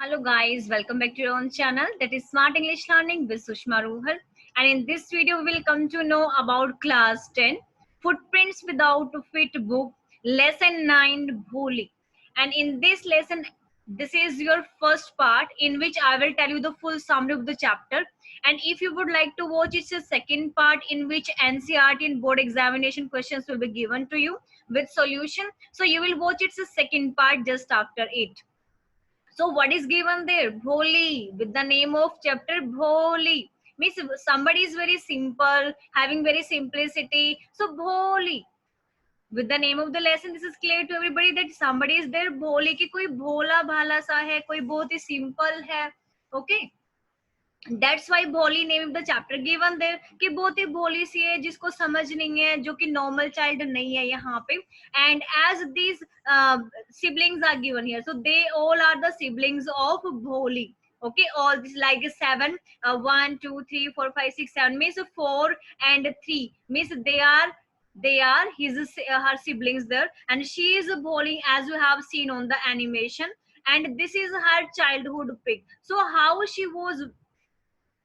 Hello guys, welcome back to your own channel that is Smart English Learning with Sushma Ruhal. And in this video, we will come to know about class 10 Footprints Without Fit book, lesson 9 Bholi. And in this lesson, this is your first part in which I will tell you the full summary of the chapter. And if you would like to watch it's a second part in which NCERT and board examination questions will be given to you with solution. So you will watch it's a second part just after it. So what is given there? Bholi, with the name of chapter Bholi. Means somebody is very simple, having very simplicity. So Bholi. With the name of the lesson, this is clear to everybody that somebody is there. Bholi कि कोई भोला भाला सा है, कोई बहुत ही simple है. Okay. That's why भोली name of the chapter given there कि बहुत ही भोली सी है जिसको समझ नहीं है, जो कि normal child नहीं है यहाँ पे. And as these siblings are given here, so they all are the siblings of भोली. Okay, all this like 7, 1, 2, 3, 4, 5, 6, 7 means 4 and 3 means they are his her siblings there, and she is bowling as you have seen on the animation, and this is her childhood pic. So how she was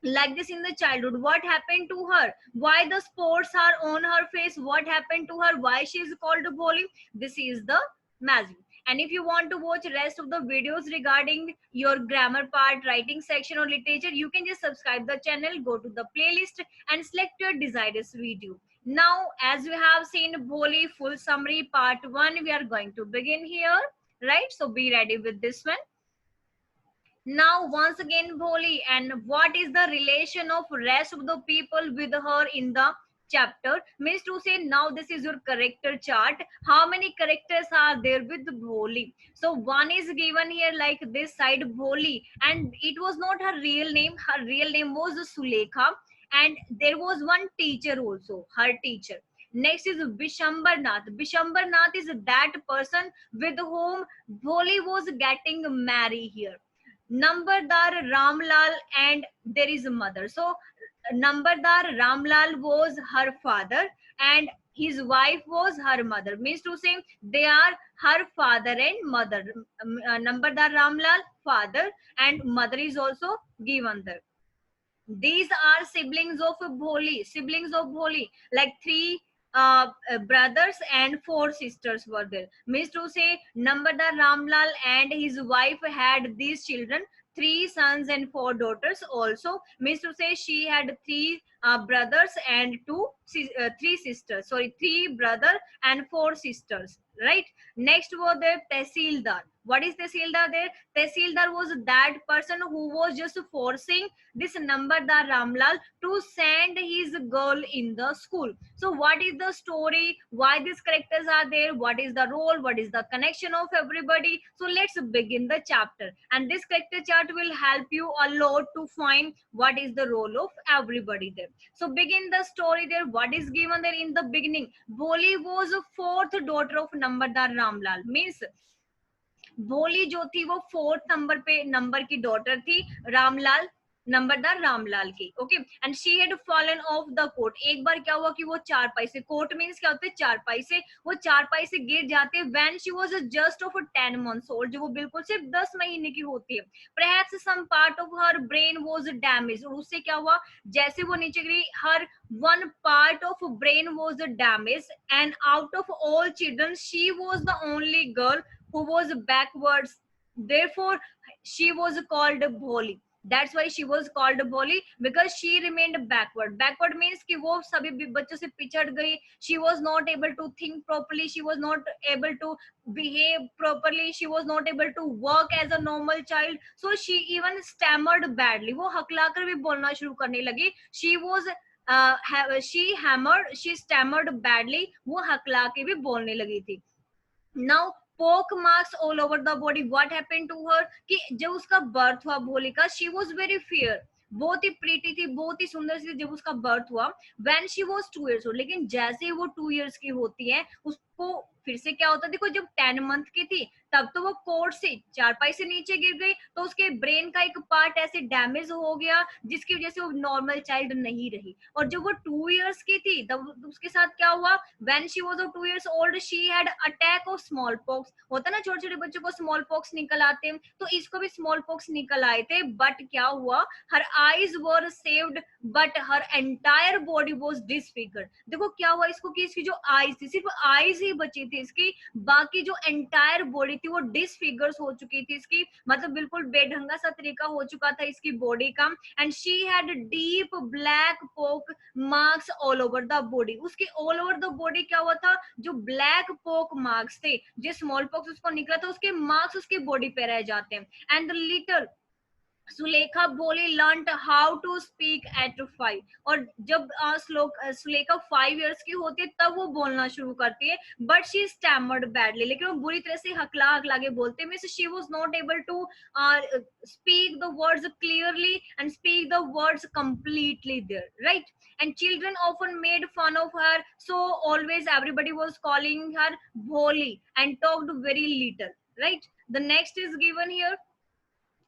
like this in the childhood, what happened to her, why the spots are on her face, what happened to her, why she is called bowling, this is the magic. And if you want to watch rest of the videos regarding your grammar part, writing section or literature, you can just subscribe the channel, go to the playlist and select your desired video. Now as we have seen bowling full summary part 1, we are going to begin here, right? So be ready with this one. Now once again Bholi, and what is the relation of rest of the people with her in the chapter? Means to say, now this is your character chart. How many characters are there with Bholi? So one is given here like this side Bholi, and it was not her real name. Her real name was Sulekha, and there was one teacher also, her teacher. Next is Vishambarnath. Vishambarnath is that person with whom Bholi was getting married here. Nambardar Ramlal, and there is a mother. So Nambardar Ramlal was her father and his wife was her mother. Means to say they are her father and mother. Nambardar Ramlal father and mother is also given there. These are siblings of Bholi, like three brothers and four sisters were there. Means to say, Nambardar Ramlal and his wife had these children, three sons and four daughters also. Means to say, she had three brothers and three sisters. Sorry, three brother and four sisters. Right. Next was the Tehsildar. What is Tehsildar there? Tehsildar was that person who was just forcing this Nambardar Ramlal to send his girl in the school. So what is the story, why these characters are there, what is the role, what is the connection of everybody? So let's begin the chapter, and this character chart will help you a lot to find what is the role of everybody there. So begin the story there. What is given there in the beginning? Bholi was a fourth daughter of Nambardar Ramlal. Means भोली जो थी वो fourth number की daughter थी रामलाल, नंबरदार रामलाल की. Okay, and she had fallen off the cot. एक बार क्या हुआ कि वो चारपाई से, कोट मींस क्या होता है चारपाई से, वो चारपाई से गिर जाते हैं when she was just of 10 months old, जो वो बिल्कुल सिर्फ 10 महीने की होती है. Perhaps some part of her brain was damage. और उससे क्या हुआ, जैसे वो नीचे गिरी, हर one part of brain was damaged, and out of all children she was the only girl who was backwards. Therefore she was called Bholi. That's why she was called Bholi, because she remained backward. Backward means कि वो सभी बच्चों से पिछड़ गई. She was not able to think properly, she was not able to behave properly, she was not able to work as a normal child. So she even stammered badly. वो हकलाकर भी बोलना शुरू करने लगी. She stammered badly. वो हकला के भी बोलने लगी थी. Now poke marks all over the body. What happened to her? कि जब उसका बर्थ हुआ भोली का, she was very fair, बहुत ही प्रीटी थी, बहुत ही सुंदर सी जब उसका बर्थ हुआ. When she was 2 years old, लेकिन जैसे वो 2 years की होती है उसको फिर से क्या होता, देखो जब 10 मंथ की थी तब तो वो कोर्ट से चारपाई से नीचे गिर गई, तो उसके ब्रेन का एक पार्ट ऐसे डैमेज हो गया जिसकी वजह से वो नॉर्मल चाइल्ड नहीं रही। और जब वो 2 इयर्स की थी तब उसके साथ क्या हुआ, when she was 2 years old she had attack of small pox. होता ना छोटे छोटे बच्चों को स्मॉल पॉक्स निकल आते हैं, तो इसको भी स्मॉल पॉक्स निकल आए थे। बट क्या हुआ, her eyes were saved but her entire body was disfigured. देखो क्या हुआ इसको कि इसकी जो आईज थी, सिर्फ आईज ही बची थी इसकी, बाकी जो एंटायर बॉडी थी वो डिसफिगर्स हो चुकी थी इसकी, मतलब बिल्कुल बेढंगा सा तरीका हो चुका था इसकी बॉडी का। And she had deep black pock marks all over the body. उसके ऑल ओवर द बॉडी क्या हुआ था, जो ब्लैक पोक मार्क्स थे, जो स्मॉल पॉक्स उसको निकला था उसके मार्क्स उसकी बॉडी पे रह जाते हैं। And the little Sulekha Bholi learn how to speak at 5। और जब सुलेखा 5 इयर्स की होती है तब वो बोलना शुरू करती है, बट शी स्टैमर्ड बैडली, लेकिन वो बुरी तरह से हकला हकला के बोलते हैं, means she was not able to speak the words clearly and speak the words completely there, right? And children often made fun of her, so always everybody was calling her Bholi and talked very little, right? The next is given here,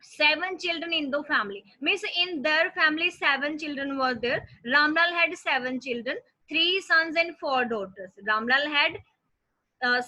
7 children in the family, means in their family 7 children were there. Ramlal had 7 children, 3 sons and 4 daughters. Ramlal had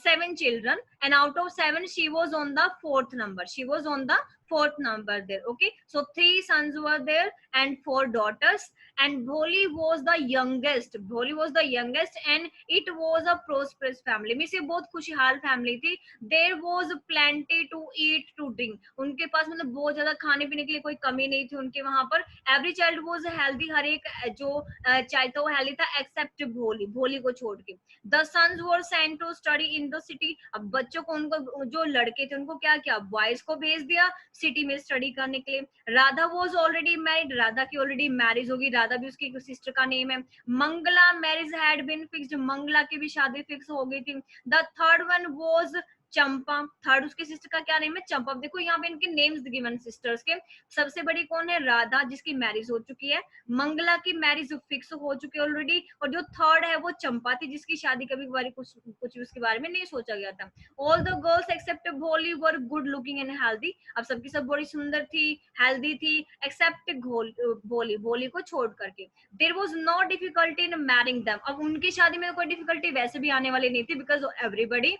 7 children, and out of 7 she was on the fourth number, she was on the fourth number there. Okay, so 3 sons were there and 4 daughters, and Bholi was the youngest, Bholi was the youngest, and it was a prosperous family, means ये बहुत खुशहाल family थी। There was plenty to eat to drink, उनके पास मतलब बहुत ज्यादा खाने पीने के लिए कोई कमी नहीं थी उनके वहां पर। Every child was healthy, हर एक जो चाइल्ड था वो हेल्दी था एक्सेप्ट भोली, भोली को छोड़ के। The sons were sent to study in the city, अब बच्चों को, उनको जो लड़के थे उनको क्या किया, बॉयज को भेज दिया सिटी में स्टडी करने के लिए। Radha was already married, Radha की ऑलरेडी मैरिज होगी, राधा भी उसकी सिस्टर का नेम है। Mangala marriage had been fixed, Mangala की भी शादी फिक्स हो गई थी। The third one was Champa, third उसकी सिस्टर का क्या नेम है, चंपा। देखो यहाँ पे इनके नेम्स गिवन सिस्टर्स के, सबसे बड़ी कौन है, राधा जिसकी मैरिज हो चुकी है, मंगला की मैरिज फिक्स हो चुकी है ऑलरेडी, और जो थर्ड है वो चंपा थी जिसकी शादी कभी बारी कुछ उसके बारे में नहीं सोचा गया था। ऑल द गर्ल्स एक्सेप्ट भोली were good looking and healthy, अब सबकी सब बड़ी सुंदर थी, हेल्दी थी, एक्सेप्ट भोली, भोली को छोड़ करके। There was no difficulty in marrying them, अब उनकी शादी में कोई डिफिकल्टी वैसे भी आने वाली नहीं थी, because everybody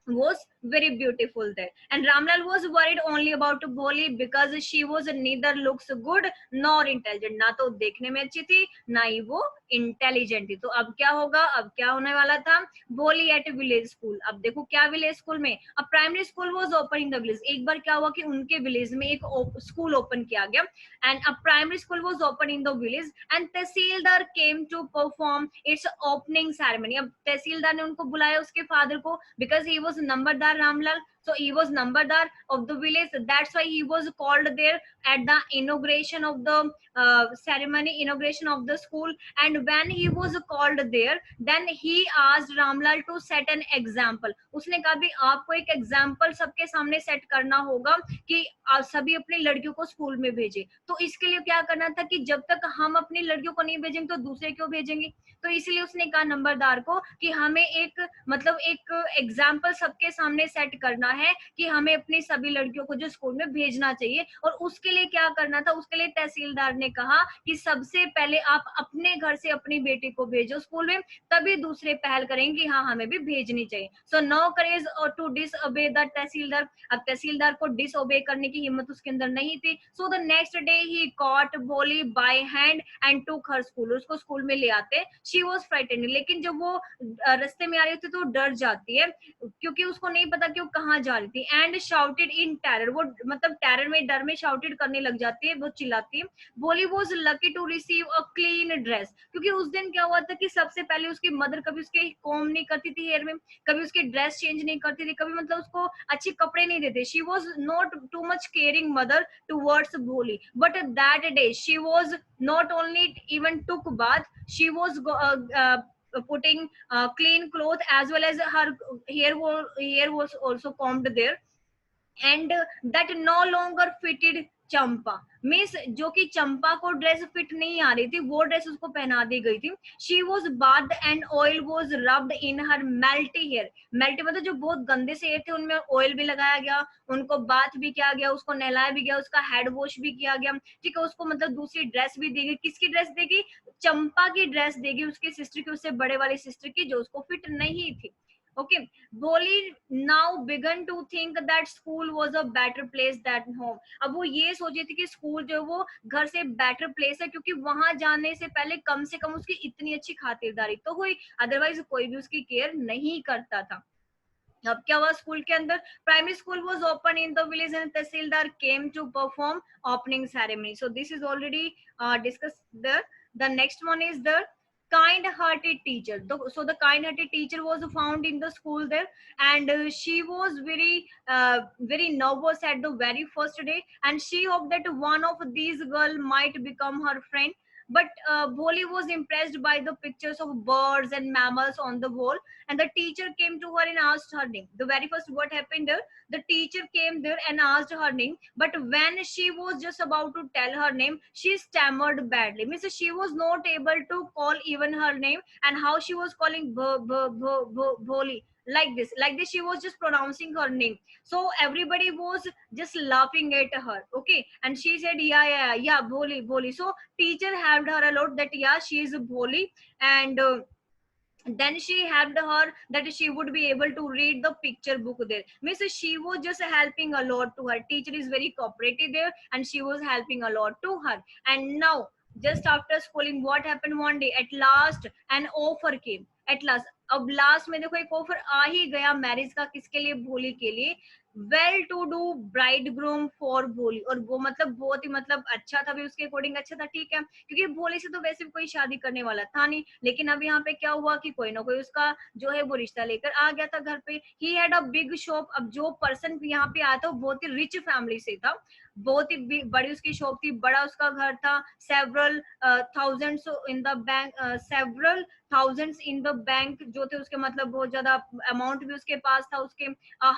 was very beautiful there. And Ramlal was worried only about Bholi because she was neither looks good nor intelligent, ना तो देखने में अच्छी थी ना ही वो इंटेलिजेंट थी। तो अब क्या होगा, अब क्या होने वाला था, भोली एट विलेज स्कूल। अब देखो क्या विलेज स्कूल में, अब primary school was open in the village, एक बार क्या हुआ कि उनके विलेज में एक स्कूल ओपन किया गया, and a primary school was opened in the village and tehsildar came to perform its opening ceremony। अब तहसीलदार ने उनको बुलाया उसके फादर को, because he was Nambardar Ramlal, so he was nambardar of the village, that's why he was called there at the inauguration of the ceremony, inauguration of the school। And when he was called there, then he asked Ramlal to set an example, उसने कहा भी आपको एक example सबके सामने set करना होगा कि आप सभी अपनी लड़कियों को स्कूल में भेजें। तो इसके लिए क्या करना था कि जब तक हम अपनी लड़कियों को नहीं भेजेंगे तो दूसरे क्यों भेजेंगे, तो इसलिए उसने कहा नंबरदार को कि हमें एक मतलब एक एग्जाम्पल सबके सामने सेट करना है कि हमें अपनी सभी लड़कियों को जो स्कूल में भेजना चाहिए। और उसके लिए क्या करना था, उसके लिए तहसीलदार ने कहा कि सबसे पहले आप अपने घर से अपनी बेटी को भेजो स्कूल में, तभी दूसरे पहल करेंगे हाँ हमें भी भेजनी चाहिए। So no courage to disobey the tahsildar, अब तहसीलदार को डिसओबे करने की हिम्मत उसके अंदर नहीं थी। सो द नेक्स्ट डे ही caught Bholi by hand and took her school, उसको स्कूल में ले आते। शी वॉज फ्राइटेंड, लेकिन जब वो रास्ते में आ रही थी तो डर जाती है क्योंकि उसको नहीं पता कि वो कहाँ जा रही थी। एंड शाउटेड इन टेरर, वो मतलब टेरर में डर में शाउटेड करने लग जाती है, वो चिल्लाती है। Bholi was lucky to receive a clean dress, क्योंकि उस दिन क्या हुआ था कि सबसे पहले उसकी मदर कभी उसके कॉम नहीं करती थी हेयर में, कभी उसकी ड्रेस चेंज नहीं करती थी, कभी मतलब उसको अच्छे कपड़े नहीं देते। She was not too much caring mother towards Bholi, but that day she was not only even took bath, she was putting clean cloth as well as her hair was also combed there, and that no longer fitted Champa, miss जो कि चंपा को dress fit नहीं आ रही थी, वो dress उसको पहना दी गई थी. She was bath and oil was rubbed in her melty hair. Melty मतलब जो बहुत गंदे से हेयर थे उनमें ऑयल भी लगाया गया, उनको बाथ भी किया गया, उसको नहलाया भी गया, उसका हेड वॉश भी किया गया. ठीक है, उसको मतलब दूसरी ड्रेस भी देगी. किसकी ड्रेस देगी? चंपा की ड्रेस देगी, उसकी सिस्टर की, उससे बड़े वाली सिस्टर की, जो उसको फिट नहीं थी. Okay, Bholi now began to think that school was a better place than home. अब वो ये सोची थी कि स्कूल जो है वो घर से बेटर प्लेस है, क्योंकि वहां जाने से पहले कम से कम उसकी इतनी अच्छी खातिरदारी तो हुई, अदरवाइज कोई भी उसकी केयर नहीं करता था. अब क्या हुआ स्कूल के अंदर? Primary school was open in the village and tehsildar came to perform opening ceremony. So this is already discussed there. The next one is the kind hearted teacher. So the kind hearted teacher was found in the school there, and she was very nervous at the very first day, and she hoped that one of these girl might become her friend. But Bholi was impressed by the pictures of birds and mammals on the wall, and the teacher came to her and asked her name. The very first what happened there, the teacher came there and asked her name, but when she was just about to tell her name, she stammered badly. Means she was not able to call even her name, and how she was calling Bholi, like this she was just pronouncing her name. So everybody was just laughing at her. Okay, and she said yeah, Bholi, Bholi. So teacher helped her a lot, that yeah, she is Bholi. And then she helped her that she would be able to read the picture book there. Means she was just helping a lot to her. Teacher is very cooperative there, and she was helping a lot to her. And now just after schooling, what happened one day? At last an offer came. At last, अब last में देखो एक offer आ ही गया marriage का. किसके लिए? भोली के लिए. Well to do bridegroom for Bholi. और वो मतलब बहुत ही मतलब अच्छा था भी, उसके अकॉर्डिंग अच्छा था. ठीक है, क्योंकि भोली से तो वैसे भी कोई शादी करने वाला था नहीं. लेकिन अब यहाँ पे क्या हुआ कि कोई ना कोई उसका जो है वो रिश्ता लेकर आ गया था घर पे. He had a big shop. अब जो पर्सन यहाँ पे आया था वो बहुत ही रिच फैमिली से था, बहुत ही बड़ी उसकी शॉप थी, बड़ा उसका घर था. Several thousands in the bank, several thousands in the bank जो थे उसके, मतलब बहुत ज्यादा अमाउंट भी उसके पास था. उसके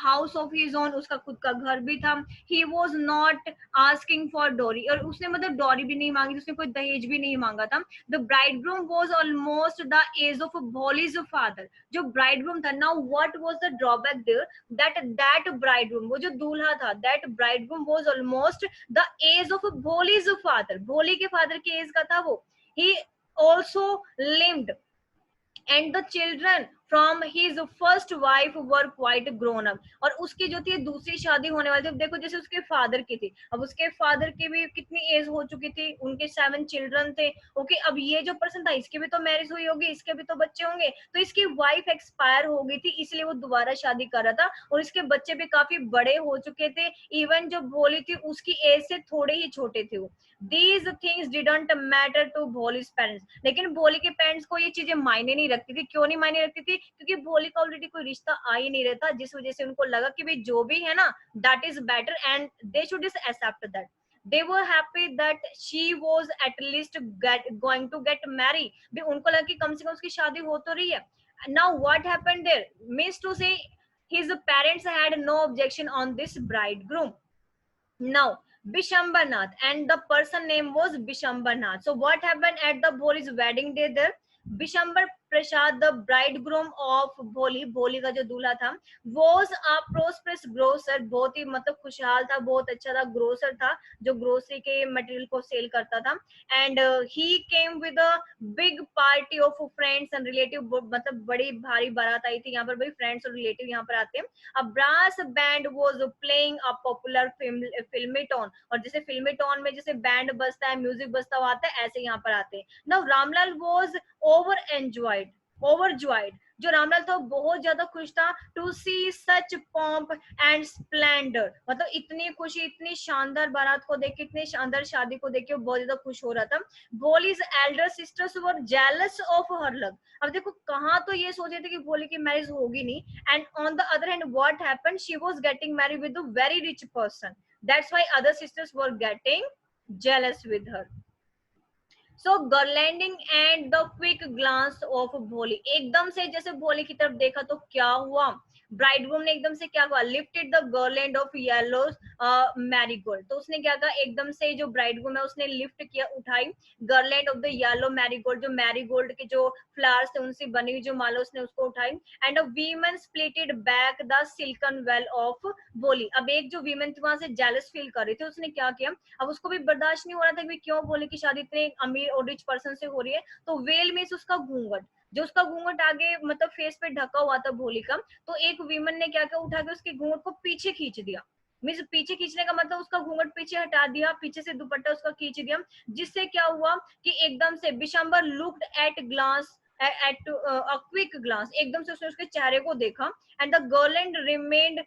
हाउस ऑफ हिज ओन, उसका खुद का घर भी था. He was not asking for डोरी, और उसने मतलब डोरी भी नहीं मांगी, उसने कोई दहेज भी नहीं मांगा था. The bridegroom was almost the age of Bholi's father. जो ब्राइडग्रूम था, now what was the drawback there, that bridegroom, वो जो दूल्हा था, that bridegroom was almost the age of Bholi's father. Bholi के फादर की एज का था वो. ही also lived, and the children from his first wife were quite grown up. और उसकी जो थी दूसरी शादी होने वाली थी. देखो जैसे उसके फादर की थी, अब उसके फादर की भी कितनी एज हो चुकी थी, उनके 7 चिल्ड्रन थे. ओके, अब ये जो पर्सन था इसकी भी तो मैरिज हुई होगी, इसके भी तो बच्चे होंगे. तो इसकी वाइफ एक्सपायर हो गई थी, इसलिए वो दोबारा शादी कर रहा था, और इसके बच्चे भी काफी बड़े हो चुके थे. इवन जो भोली थी उसकी एज से थोड़े ही छोटे थे वो. These things didn't matter to भोली's parents. लेकिन भोली के पेरेंट्स को ये चीजें मायने नहीं रखती थी. क्यों नहीं मायने रखती थी? क्योंकि भोली का ऑलरेडी कोई रिश्ता आ ही नहीं रहता, जिस वजह से उनको लगा कि भाई जो भी है ना, that is better, and they should accept that. They were happy that she was at least going to get married. भी उनको लगा कि कम से कम उसकी शादी हो तो रही है. Now what happened there? Means to say his parents had no objection on this bridegroom. Now, Bishambarnath, and the person name was Bishambarnath. So what happened at the Bholi's wedding day there? Bishambar Prasad, the bridegroom of Bholi, Bholi का जो दूल्हा था, was a prosperous grocer. बहुत ही मतलब खुशहाल था, बहुत अच्छा था, ग्रोसर था जो ग्रोसरी के मटेरियल को सेल करता था. And he came with a big party of friends and relative. मतलब बड़ी भारी बारात आई थी यहाँ पर. भाई फ्रेंड्स और रिलेटिव यहाँ पर आते हैं. A brass band was playing a popular filmy tone. और जैसे फिल्मी टोन में जैसे बैंड बजता है, म्यूजिक बजता हुआ आता है, ऐसे यहाँ पर आते हैं. Now Ramlal was overjoyed. जो रामलाल था बहुत ज्यादा खुश था. To see such pomp and splendour, मतलब इतनी खुशी, इतनी शानदार बारात को देख के, इतनी शानदार शादी को देख के वो बहुत ज्यादा खुश हो रहा था. Bholi's Elder sisters were jealous of her luck. अब देखो कहाँ तो ये सोचे थे कि भोली की मैरिज होगी नहीं, and on the other hand what happened, she was getting married with a very rich person. That's why other sisters were getting jealous with her. So garlanding and the quick glance of Bholi. एकदम से जैसे भोली की तरफ देखा तो क्या हुआ? ब्राइडग्रूम ने एकदम से क्या हुआ, lifted the garland of yellow marigold, तो उसने क्या कहा, एकदम से जो ब्राइडग्रूम है उसने लिफ्ट किया, उठाई garland of the yellow marigold, जो मैरीगोल्ड के जो फ्लावर्स थे उनसे बनी हुई जो माला, उसने उसको उठाई। And a women splitted back the silken well of बोली, अब एक जो वीमेन थी वहां से जेलस फील कर रही थी, उसने क्या किया, अब उसको भी बर्दाश्त नहीं हो रहा था कि क्यों बोले की शादी इतने अमीर और रिच पर्सन से हो रही है, तो वेल में उसका घूंघट, जो उसका घूंघट आगे मतलब फेस पे ढका हुआ था भोली का, तो एक वीमन ने क्या किया, उठा के उसके घूंघट को पीछे खींच दिया। मीन्स पीछे खींचने का मतलब उसका घूंघट पीछे हटा दिया, पीछे से दुपट्टा उसका खींच दिया, जिससे क्या हुआ कि एकदम से Bishamber looked at glass at a quick glance, एकदम से उसने उसके चेहरे को देखा। And the garland remained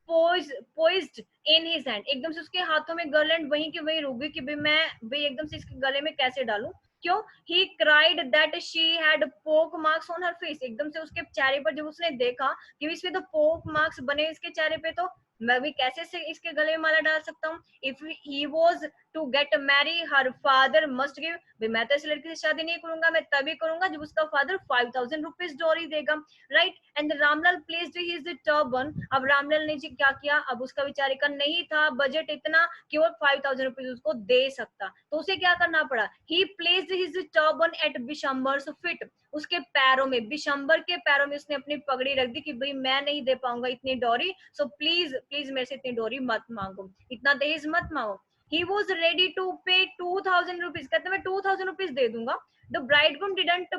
poised in his hand, एकदम से उसके हाथों में गर्लैंड वहीं की वहीं रुक गई कि भाई मैं भाई एकदम से इसके गले में कैसे डालूं, क्यों, he cried that she had पोक मार्क्स ऑन हर फेस, एकदम से उसके चेहरे पर जब उसने देखा कि इसमें तो पोक मार्क्स बने इसके चेहरे पे, तो मैं भी कैसे से इसके गले में माला डाल सकता हूँ। If he was to get marry her father must give, भाई मैं तो इस लड़की से शादी नहीं करूंगा, मैं तभी करूंगा जब उसका फादर 5000 रुपीज डॉरी देगा, right. And Ramlal placed his turban, अब रामलाल ने जी क्या किया, अब उसका बेचारे का नहीं था बजट इतना कि वो 5000 रुपीज उसको दे सकता, तो उसे क्या करना पड़ा, he placed his turban at Bishamber's feet, उसके पैरों में, बिशंबर के पैरों में उसने अपनी पगड़ी रख दी कि भाई मैं नहीं दे पाऊंगा इतनी डोरी, सो प्लीज प्लीज मेरे से इतनी डोरी मत मांगो, इतना दहेज मत मांगो। He was ready to pay 2000 rupees, कहते मैं 2000 रुपीज दे दूंगा। The bridegroom didn't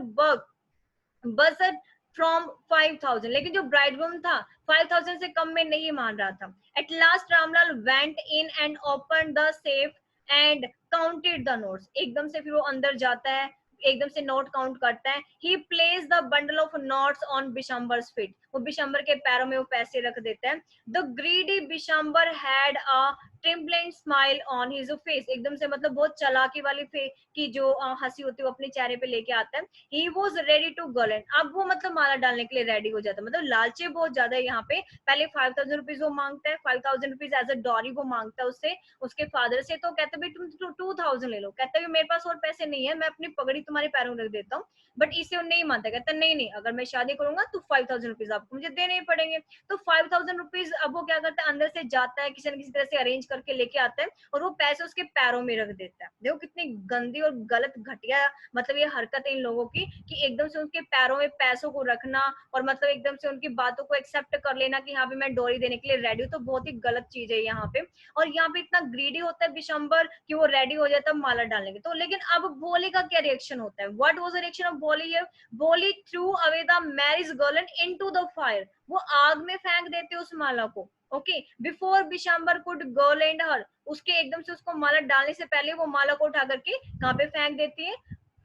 budget from 5000, लेकिन जो ब्राइडग्रूम था 5000 से कम में नहीं मान रहा था। At last Ramlal went in and opened the safe and counted the notes, एकदम से फिर वो अंदर जाता है, एकदम से नोट काउंट करता है। He placed the bundle of notes on बिशंबर्स feet, वो बिशंबर के पैरों में वो पैसे रख देता है। The greedy Bishamber had a trembling smile on his face, एकदम से मतलब बहुत चालाकी वाली की जो हंसी होती है वो अपने चेहरे पे लेके आता है। He was ready to girl, अब वो मतलब माला डालने के लिए रेडी हो जाता है, मतलब लालचे बहुत ज्यादा है यहाँ पे। पहले 5000 रुपीज वो मांगता है, 5000 रुपीज एज अ डॉरी वो मांगता है उससे, उसके फादर से, तो कहते भाई तुम 2000 ले लो, कहता है मेरे पास और पैसे नहीं है, मैं अपनी पगड़ी तुम्हारे पैरों में रख देता हूँ, बट इसे वो नहीं मानता, कहता नहीं नहीं अगर मैं शादी करूंगा तो 5000 रुपीज आपको मुझे देने ही पड़ेंगे। तो 5000 रुपीज अब वो क्या करता है, अंदर से जाता है किसी न किसी तरह से अरेंज करके लेके आता है और वो पैसे उसके पैरों में रख देता है। देखो कितनी गंदी और गलत घटिया मतलब ये हरकत है इन लोगों की, कि एकदम से उनके पैरों में पैसों को रखना और मतलब एकदम से उनकी बातों को एक्सेप्ट कर लेना कि हाँ भी मैं डोरी देने के लिए रेडी हूँ, तो बहुत ही गलत चीज है यहाँ पे। और यहाँ पे इतना ग्रीडी होता है बिशंबर कि वो रेडी हो जाता है माला डालने के। तो लेकिन अब बोली का क्या रिएक्शन होता है, what was the reaction of Boli here, Boli threw away the marriage garland into the fire, वो आग में फेंक देते उस माला को। Okay, before Bishamber could garland her, उसके एकदम से उसको माला डालने से पहले वो माला को उठा करके कहाँ पे फेंक देती है,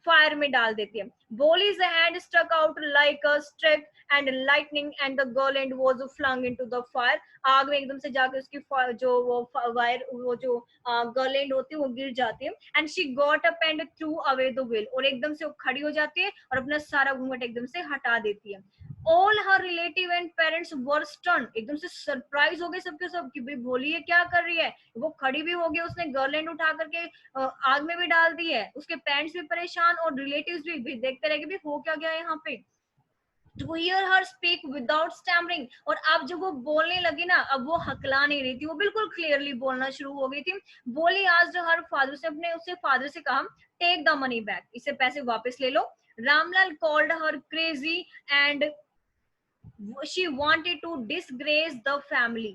फायर में डाल देती है। Boli's hand struck out like a streak and lightning and the garland was flung into the fire, आग में एकदम से जाके उसकी जो वो वायर वो जो गर्लैंड होती है वो गिर जाती है। And she got up and through away the well, और एकदम से वो खड़ी हो जाती है और अपना सारा घूंघट एकदम से हटा देती है। All her relative and parents were stun, एकदम से सरप्राइज हो गए सबके सब कि भाई भोली ये क्या कर रही है, वो खड़ी भी हो गई, उसने गर्लैंड उठा करके आग में भी डाल दी है, उसके पेरेंट्स भी परेशान और रिलेटिव्स भी देखते रह गए हो क्या गया यहाँ पे। To hear her speak without stammering, और अब जब वो बोलने लगी ना, अब वो हकला नहीं रही थी, वो बिल्कुल क्लियरली बोलना शुरू हो गई थी। बोली आज हर फादर से, अपने उससे फादर से कहा टेक द मनी बैक, इसे पैसे वापस ले लो। Ramlal called her crazy and she wanted to disgrace the family।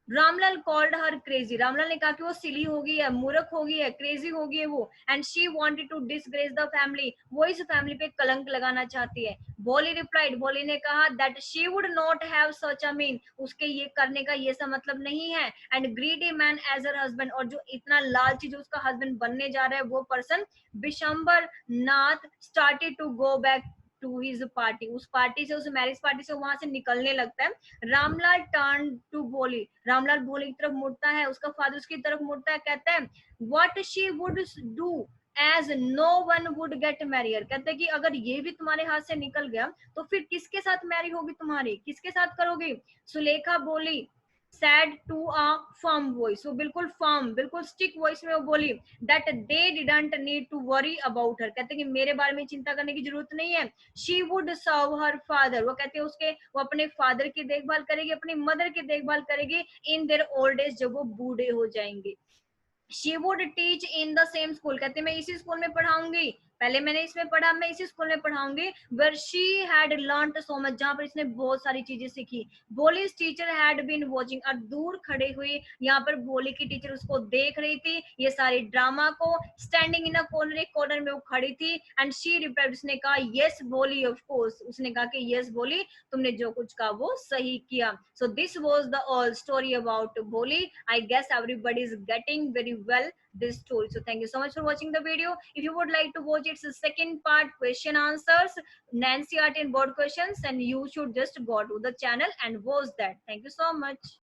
Ramlal called her crazy, Ramlal ने कहा कि वो सिली हो गई है, मूर्ख हो गई है, क्रेजी हो गई है वो। And she wanted to disgrace the family, वो इस फैमिली पे कलंक लगाना चाहती है। बोली रिप्लाइड, बोली ने कहा that she would not have such a mean, उसके ये करने का ये सा मतलब नहीं है। And greedy man as her husband, और जो इतना लालची जो उसका हस्बैंड बनने जा रहा है वो person, Bishambar Nath started to go back to his party, उस पार्टी से, उस मैरिज पार्टी से वहां से निकलने लगता है। रामलाल टर्न टू बोली, रामलाल बोली की तरफ मुड़ता है, उसका फादर उसकी तरफ मुड़ता है, कहता है what she would do as no one would get married, कहते हैं कि अगर ये भी तुम्हारे हाथ से निकल गया तो फिर किसके साथ मैरी होगी तुम्हारी, किसके साथ करोगी। सुलेखा बोली said to a firm voice, so बिल्कुल firm, बिल्कुल stick voice में वो बोली that they didn't need to worry about her, कहते हैं कि मेरे बारे में चिंता करने की जरूरत नहीं है. she would serve her father, वो कहते हैं उसके वो अपने फादर की देखभाल करेगी, अपनी मदर की देखभाल करेगी in their old age, जब वो बूढ़े हो जाएंगे. She would teach in the same school, कहते मैं इसी स्कूल में पढ़ाऊंगी, पहले मैंने इसमें पढ़ा, मैं इसी स्कूल में पढ़ाऊंगी. Where she had learned so much, जहां पर इसने बहुत सारी चीजें सीखी. Boli's teacher had been watching, और दूर खड़े हुए यहाँ पर बोली की टीचर उसको देख रही थी, ये सारे ड्रामा को. स्टैंडिंग इन अ कॉर्नर, एक कॉर्नर में वो खड़ी थी. एंड शी रिप्लाइड, उसने कहा यस बोली, ऑफ कोर्स, उसने कहा कि यस बोली, तुमने जो कुछ कहा वो सही किया. So this was the all story about बोली. I guess everybody is getting very well this story. So thank you so much for watching the video. If you would like to watch its second part, question answers, Nancy Art and board questions, and you should just go to the channel and watch that. Thank you so much.